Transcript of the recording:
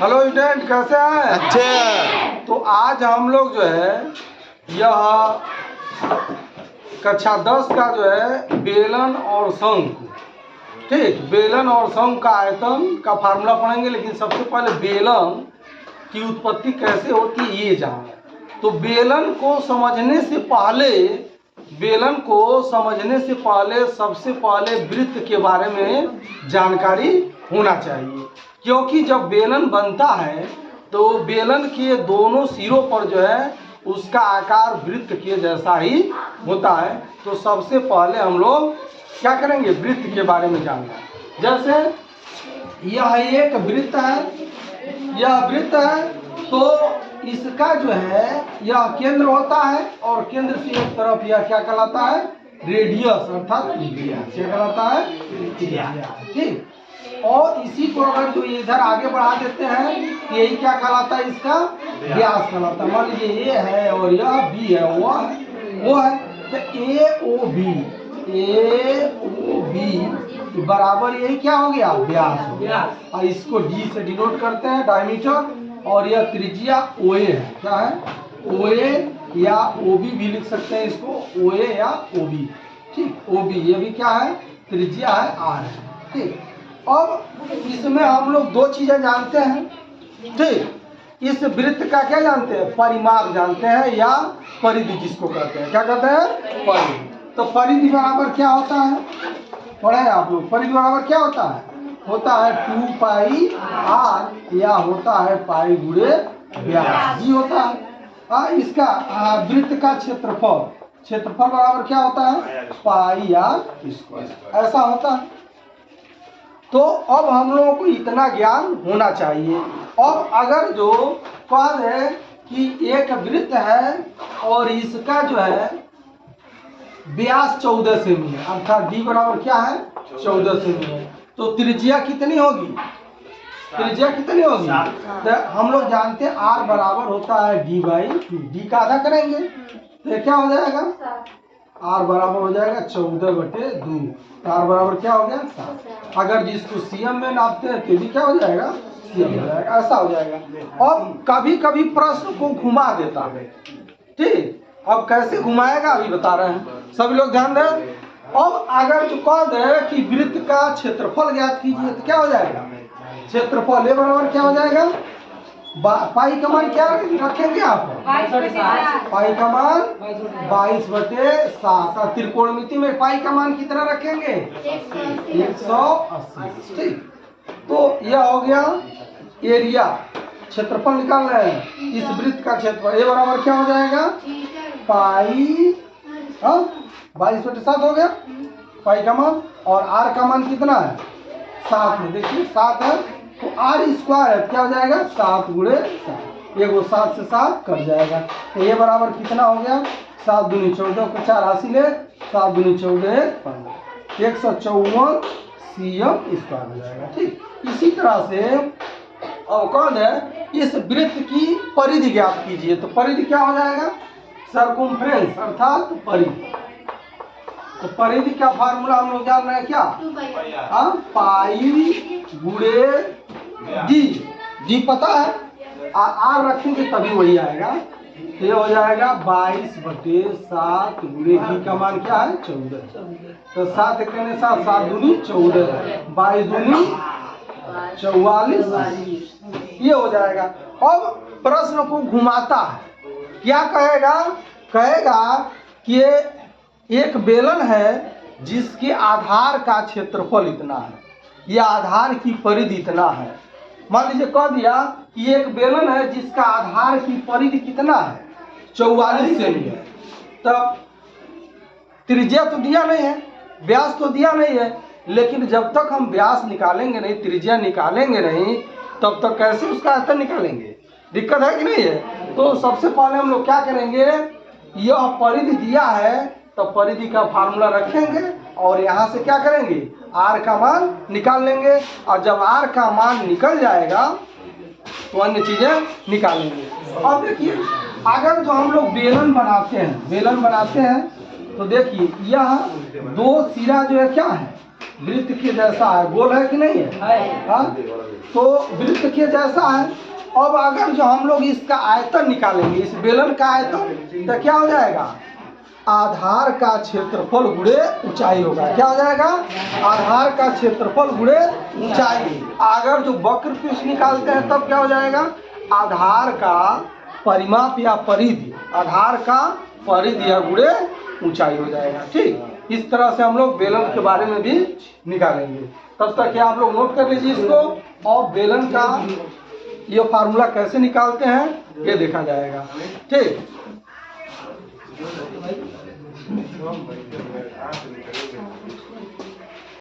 Hello student, कैसे हैं? अच्छे हैं। तो आज हम लोग जो है यह कक्षा 10 का जो है बेलन और शंकु, ठीक, बेलन और शंकु का आयतन का फार्मूला पढ़ेंगे। लेकिन सबसे पहले बेलन की उत्पत्ति कैसे होती है ये जानें। तो बेलन को समझने से पहले सबसे पहले वृत्त के बारे में जानकारी होना चाहिए, क्योंकि जब बेलन बनता है तो बेलन के दोनों सिरों पर जो है उसका आकार वृत्त के जैसा ही होता है। तो सबसे पहले हम लोग क्या करेंगे, वृत्त के बारे में जानना। जैसे यह एक वृत्त है, तो इसका जो है यह केंद्र होता है और केंद्र से एक तरफ यह क्या कहलाता है, रेडियस अर्थात त्रिज्या। क्या कहलाता है, त्रिज्या, ठीक। और इसी को अगर जो इधर आगे बढ़ा देते हैं यही क्या कहलाता है, इसका व्यास कहलाता है। मान लीजिए ये है और यह बी है, वो है तो ए ओ बी बराबर यही क्या हो गया, व्यास हो गया। और इसको डी से डिनोट करते हैं, डायमीटर। और यह त्रिज्या ओ ए है, क्या है, ओ ए या ओ बी भी लिख सकते हैं इसको, ओ ए या ओ बी, ठीक। ओ बी ये भी क्या है, त्रिज्या है, आर है, ठीक। अब इसमें हम लोग दो चीजें जानते हैं, ठीक। इस वृत्त का क्या जानते हैं, परिमाप जानते हैं या परिधि जिसको कहते हैं, क्या कहते हैं, परिधि। तो परिधि बराबर क्या होता है, पढ़े आप लोग, परिधि बराबर क्या होता है, 2 पाई आर या होता है पाई गुणे व्यास जी होता है। इसका वृत्त का क्षेत्रफल बराबर क्या होता है, पाई आर स्क्वायर, ऐसा होता है। तो अब हम लोगों को इतना ज्ञान होना चाहिए। अब अगर जो कह है कि एक वृत्त है और इसका जो है व्यास 14 सेमी है, अर्थात डी बराबर क्या है, 14 सेमी है, तो त्रिज्या कितनी होगी, तो हम लोग जानते हैं आर बराबर होता है डी बाई टू। डी का आधा करेंगे तो क्या हो जाएगा, आर बराबर हो जाएगा 14/2। तो आर बराबर क्या हो गया, 7। अगर जिसको सीएम में नापते हैं तो भी क्या हो जाएगा, सीएम हो जाएगा, ऐसा हो जाएगा। अब कभी कभी प्रश्न को घुमा देता है, ठीक। अब कैसे घुमाएगा अभी बता रहे हैं, सभी लोग ध्यान दें। अब अगर जो कह दे कि वृत्त का क्षेत्रफल ज्ञात कीजिए तो क्या हो जाएगा, क्षेत्रफल ए बराबर क्या हो जाएगा, पाई का मान क्या रखेंगे आप, पाई का मान 22/7। त्रिकोणमिति में पाई का मान कितना रखेंगे, 180, ठीक। तो यह हो गया एरिया, क्षेत्रफल निकाल रहे हैं। इस वृत्त का क्षेत्रफल ए बराबर क्या हो जाएगा, पाई 22/7 हो गया पाई का मान। और आर का मान कितना है, 7 में, देखिए 7 है, तो आर स्क्वायर है, क्या हो जाएगा, 7 गुणे 7, ये वो 7 से 7 कट जाएगा। तो ये बराबर कितना हो गया, 7 दूनी 14 को 4 हासिल, 7 दूनी 14 15, 154 सीएम स्क्वायर हो जाएगा, ठीक। इसी तरह से अब कौन है, इस वृत्त की परिधि ज्ञात कीजिए। तो परिधि क्या हो जाएगा, सर्कुम्फ्रेंस अर्थात परिधि। तो परिधि का फार्मूला हम लोग जान रहे हैं क्या, पाई गुणे डी पता है, आर रखेंगे तभी वही आएगा। तो ये हो जाएगा 22/7 गुणे डी का मान क्या है, 14। तो 7 कहने 7 दूनी 14, 22 दूनी 44, ये हो जाएगा। अब प्रश्न को घुमाता है, क्या कहेगा कि एक बेलन है जिसके आधार का क्षेत्रफल इतना है या आधार की परिधि इतना है। मान लीजिए कह दिया कि एक बेलन है जिसका आधार की परिधि कितना है, 44 सेमी है। तब त्रिज्या तो दिया नहीं है, व्यास तो दिया नहीं है, लेकिन जब तक हम व्यास निकालेंगे नहीं, त्रिज्या निकालेंगे नहीं, तब तक कैसे उसका आयतन निकालेंगे, दिक्कत है कि नहीं है। तो सबसे पहले हम लोग क्या करेंगे, यह परिधि दिया है तो परिधि का फार्मूला रखेंगे और यहाँ से क्या करेंगे, आर का मान निकाल लेंगे। और जब आर का मान निकल जाएगा तो अन्य चीजें निकालेंगे। अब देखिए, अगर जो हम लोग बेलन बनाते हैं तो देखिए यह दो सिरा जो है क्या है, वृत्त के जैसा है, गोल है कि नहीं है? हाँ, तो वृत्त के जैसा है। अब अगर जो हम लोग इसका आयतन निकालेंगे, इस बेलन का आयतन, तो क्या हो जाएगा? आधार का क्षेत्रफल गुणे ऊंचाई होगा। क्या हो जाएगा? आधार का क्षेत्रफल गुणे ऊंचाई। अगर जो वक्र पृष्ठ निकालते हैं तब क्या हो जाएगा? आधार का परिमाप या परिधि, आधार का परिधि या गुणे ऊंचाई हो जाएगा। ठीक, इस तरह से हम लोग बेलन के बारे में भी निकालेंगे। तब तक क्या आप लोग नोट कर लीजिए इसको, और बेलन का ये फार्मूला कैसे निकालते हैं ये देखा जाएगा। ठीक।